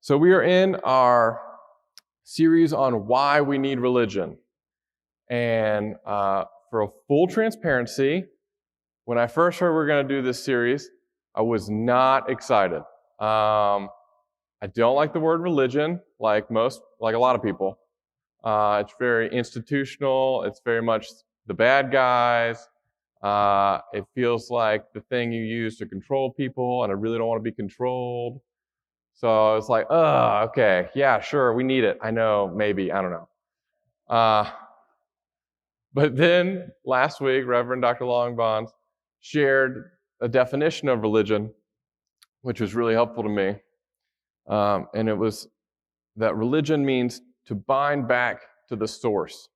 So we are in our series on why we need religion. And for a full transparency, when I first heard we were going to do this series, I was not excited. I don't like the word religion, like a lot of people. It's very institutional. It's very much the bad guys. It feels like the thing you use to control people, and I really don't want to be controlled. So it's like, okay, yeah, sure, we need it. I know, maybe, I don't know. But then last week, Reverend Dr. Longbonds shared a definition of religion, which was really helpful to me. And it was that religion means to bind back to the source.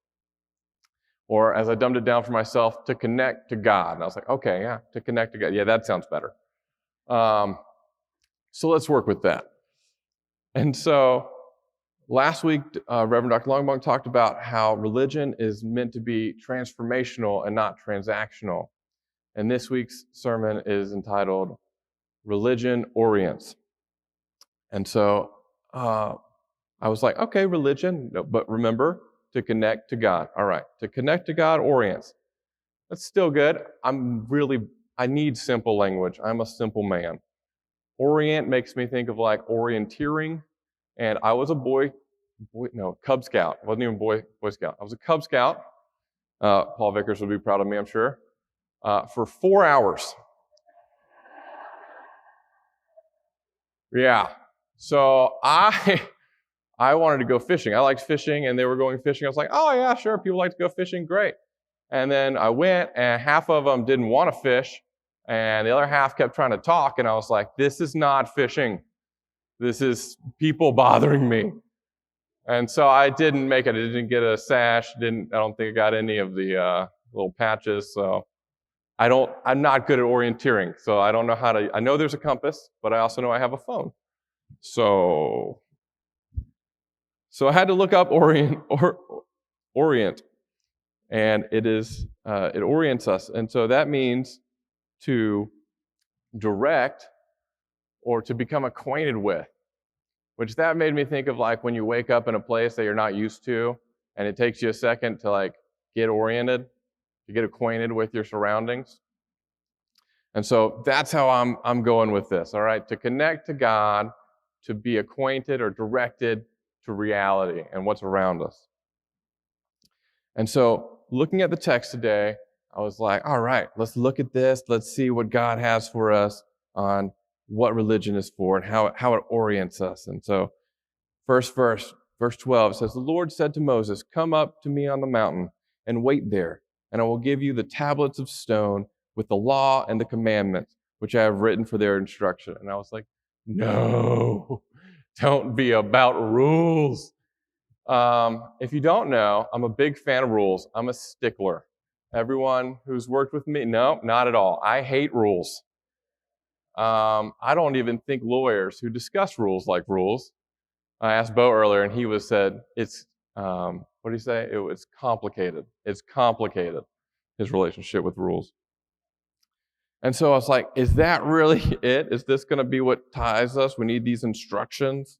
Or as I dumbed it down for myself, to connect to God. And I was like, okay, yeah, to connect to God. Yeah, that sounds better. So let's work with that. And so last week, Reverend Dr. Longbong talked about how religion is meant to be transformational and not transactional. And this week's sermon is entitled Religion Orients. And so I was like, okay, religion, but remember, to connect to God. All right, to connect to God orients. That's still good. I need simple language. I'm a simple man. Orient makes me think of like orienteering. And I was a Cub Scout. I wasn't even Boy Scout. I was a Cub Scout. Paul Vickers would be proud of me, I'm sure. For 4 hours. Yeah. So I wanted to go fishing. I liked fishing, and they were going fishing. I was like, oh yeah, sure, people like to go fishing, great. And then I went, and half of them didn't want to fish, and the other half kept trying to talk, and I was like, this is not fishing. This is people bothering me. And so I didn't make it. I didn't get a sash. I don't think I got any of the little patches. So I'm not good at orienteering. So I don't know I know there's a compass, but I also know I have a phone. So I had to look up orient, and it orients us. And so that means to direct or to become acquainted with, which that made me think of like when you wake up in a place that you're not used to, and it takes you a second to like get oriented, to get acquainted with your surroundings. And so that's how I'm going with this, all right? To connect to God, to be acquainted or directed to reality and what's around us. And so looking at the text today, I was like, all right, let's look at this. Let's see what God has for us on what religion is for and how it orients us. And so first verse 12 says, the Lord said to Moses, come up to me on the mountain and wait there, and I will give you the tablets of stone with the law and the commandments, which I have written for their instruction. And I was like, no, don't be about rules. If you don't know, I'm a big fan of rules. I'm a stickler. Everyone who's worked with me, no, not at all. I hate rules. I don't even think lawyers who discuss rules like rules. I asked Bo earlier, and he said, it's, what did he say? It was complicated. It's complicated, his relationship with rules. And so I was like, is that really it? Is this going to be what ties us? We need these instructions.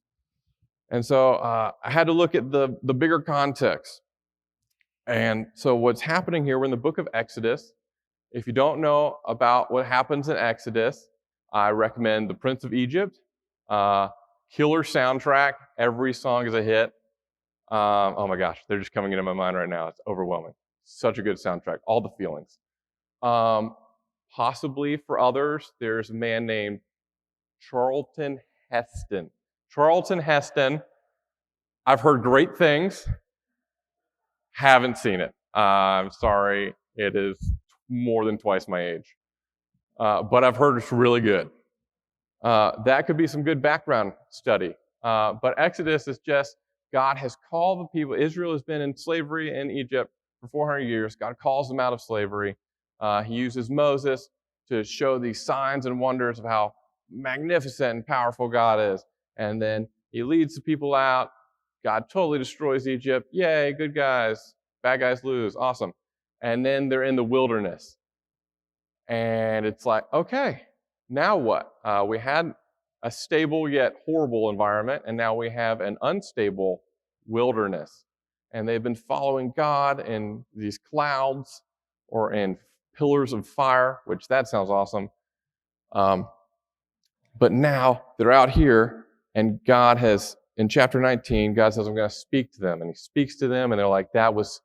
And so I had to look at the bigger context. And so what's happening here, we're in the book of Exodus. If you don't know about what happens in Exodus, I recommend The Prince of Egypt. Killer soundtrack. Every song is a hit. Oh my gosh, they're just coming into my mind right now. It's overwhelming. Such a good soundtrack. All the feelings. Possibly for others, there's a man named Charlton Heston. Charlton Heston, I've heard great things. Haven't seen it. I'm sorry, it is more than twice my age. But I've heard it's really good. That could be some good background study. But Exodus is just, God has called the people. Israel has been in slavery in Egypt for 400 years. God calls them out of slavery. He uses Moses to show these signs and wonders of how magnificent and powerful God is. And then he leads the people out. God totally destroys Egypt. Yay, good guys. Bad guys lose. Awesome. And then they're in the wilderness. And it's like, okay, now what? We had a stable yet horrible environment, and now we have an unstable wilderness. And they've been following God in these clouds or in pillars of fire, which that sounds awesome. But now they're out here, and God has, in chapter 19, God says, I'm going to speak to them. And he speaks to them, and they're like, that was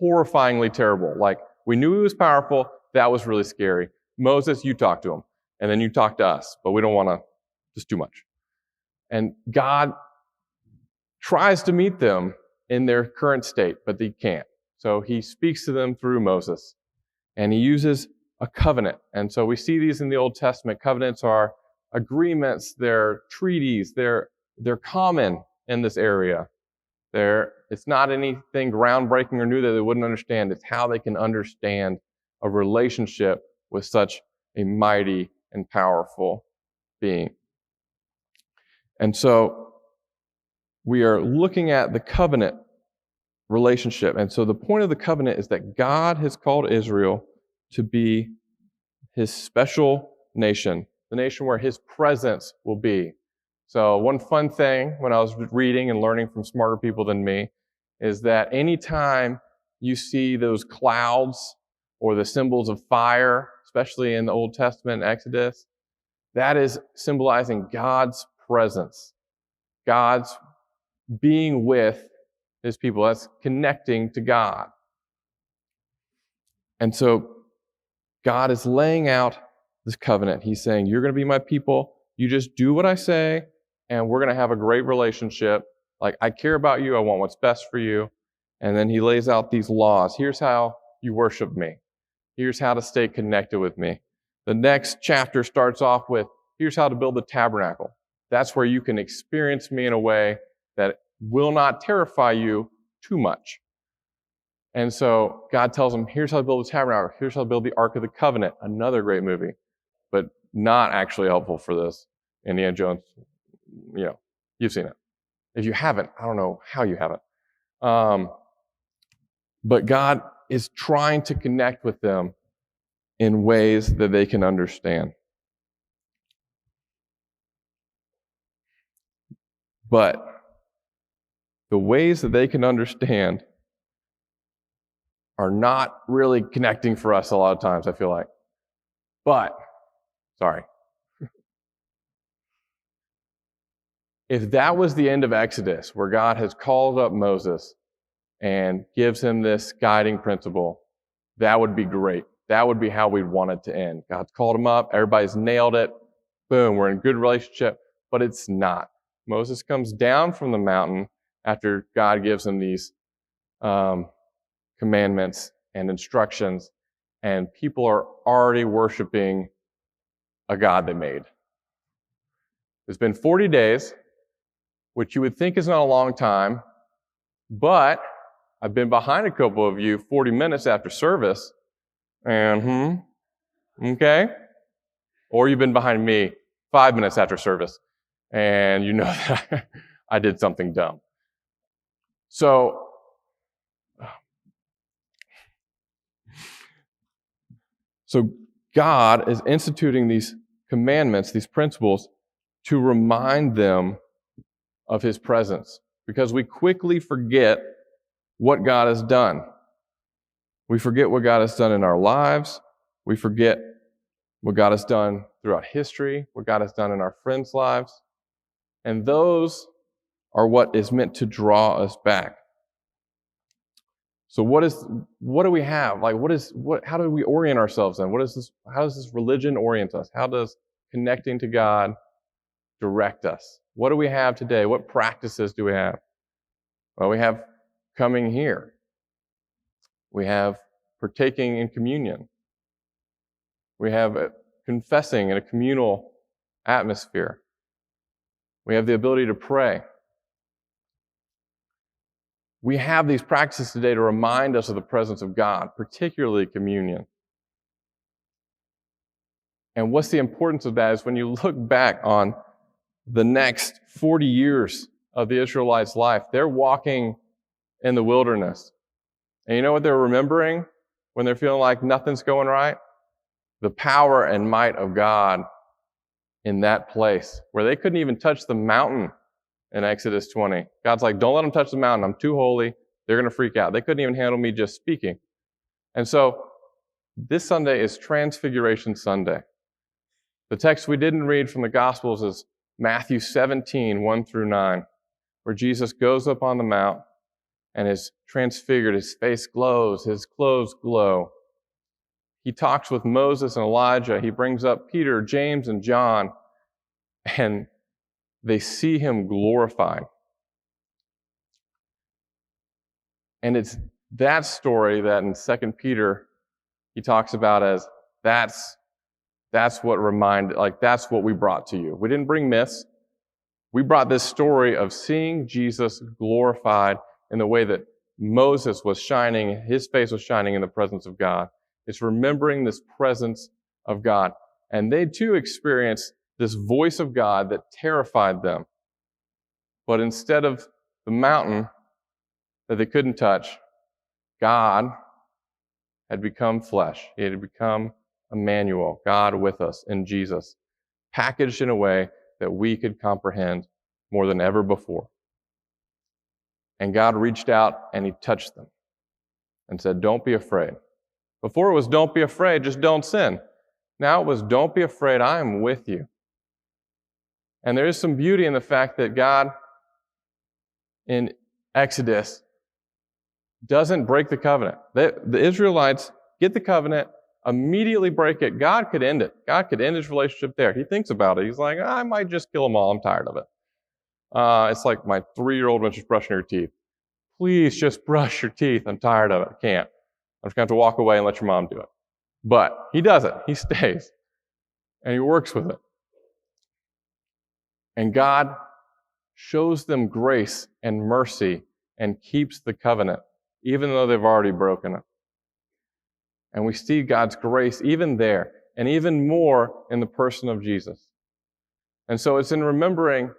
horrifyingly terrible. Like, we knew he was powerful. That was really scary. Moses, you talk to him. And then you talk to us. But we don't want to just too much. And God tries to meet them in their current state, but he can't. So he speaks to them through Moses. And he uses a covenant. And so we see these in the Old Testament. Covenants are agreements, they're treaties, they're common in this area. It's not anything groundbreaking or new that they wouldn't understand. It's how they can understand a relationship with such a mighty and powerful being. And so we are looking at the covenant relationship. And so the point of the covenant is that God has called Israel to be his special nation, the nation where his presence will be. So one fun thing when I was reading and learning from smarter people than me is that anytime you see those clouds or the symbols of fire, especially in the Old Testament Exodus, that is symbolizing God's presence, God's being with his people. That's connecting to God. And so God is laying out this covenant. He's saying, you're going to be my people. You just do what I say, and we're going to have a great relationship. Like, I care about you. I want what's best for you. And then he lays out these laws. Here's how you worship me. Here's how to stay connected with me. The next chapter starts off with, here's how to build the tabernacle. That's where you can experience me in a way that will not terrify you too much. And so God tells him, here's how to build the tabernacle. Here's how to build the Ark of the Covenant. Another great movie, but not actually helpful for this. Indiana Jones, you've seen it. If you haven't, I don't know how you haven't. But God is trying to connect with them in ways that they can understand. But the ways that they can understand are not really connecting for us a lot of times, I feel like. But, if that was the end of Exodus, where God has called up Moses and gives him this guiding principle, that would be great. That would be how we'd want it to end. God's called him up, everybody's nailed it, boom, we're in good relationship, but it's not. Moses comes down from the mountain after God gives him these commandments and instructions, and people are already worshiping a God they made. It's been 40 days, which you would think is not a long time, but I've been behind a couple of you 40 minutes after service, and okay? Or you've been behind me 5 minutes after service, and you know that I did something dumb. So, God is instituting these commandments, these principles, to remind them of his presence. Because we quickly forget what God has done. We forget what God has done in our lives. We forget what God has done throughout history, what God has done in our friends' lives. And those are what is meant to draw us back. So what do we have? Like, how do we orient ourselves then? How does this religion orient us? How does connecting to God direct us? What do we have today? What practices do we have? Well, we have coming here. We have partaking in communion. We have confessing in a communal atmosphere. We have the ability to pray. We have these practices today to remind us of the presence of God, particularly communion. And what's the importance of that is when you look back on the next 40 years of the Israelites' life, they're walking in the wilderness. And you know what they're remembering when they're feeling like nothing's going right? The power and might of God in that place where they couldn't even touch the mountain in Exodus 20. God's like, don't let them touch the mountain. I'm too holy. They're going to freak out. They couldn't even handle me just speaking. And so this Sunday is Transfiguration Sunday. The text we didn't read from the Gospels is Matthew 17, 1 through 9, where Jesus goes up on the mount and is transfigured. His face glows. His clothes glow. He talks with Moses and Elijah. He brings up Peter, James, and John, and they see him glorified. And it's that story that in 2 Peter he talks about as that's what we brought to you. We didn't bring myths. We brought this story of seeing Jesus glorified in the way that Moses was shining, his face was shining in the presence of God. It's remembering this presence of God. And they too experienced this voice of God that terrified them. But instead of the mountain that they couldn't touch, God had become flesh. He had become Emmanuel, God with us in Jesus, packaged in a way that we could comprehend more than ever before. And God reached out and he touched them and said, don't be afraid. Before it was, don't be afraid, just don't sin. Now it was, don't be afraid, I am with you. And there is some beauty in the fact that God, in Exodus, doesn't break the covenant. The Israelites get the covenant, immediately break it. God could end it. God could end his relationship there. He thinks about it. He's like, I might just kill them all. I'm tired of it. It's like my 3-year-old when she's brushing her teeth. Please just brush your teeth. I'm tired of it. I can't. I'm just going to have to walk away and let your mom do it. But he does it. He stays. And he works with it. And God shows them grace and mercy and keeps the covenant, even though they've already broken it. And we see God's grace even there, and even more in the person of Jesus. And so it's in remembering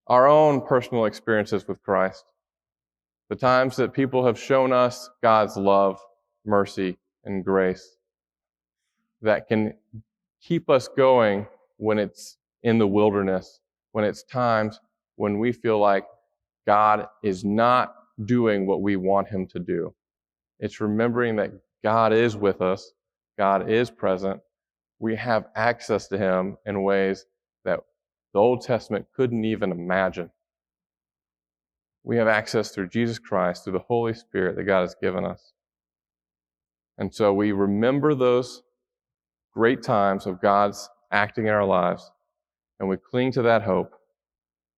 our own personal experiences with Christ, the times that people have shown us God's love, mercy, and grace, that can keep us going when it's in the wilderness, when it's times when we feel like God is not doing what we want him to do. It's remembering that God is with us, God is present, we have access to him in ways that the Old Testament couldn't even imagine. We have access through Jesus Christ, through the Holy Spirit that God has given us. And so we remember those great times of God's acting in our lives, and we cling to that hope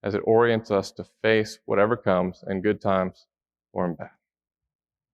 as it orients us to face whatever comes in good times or in bad.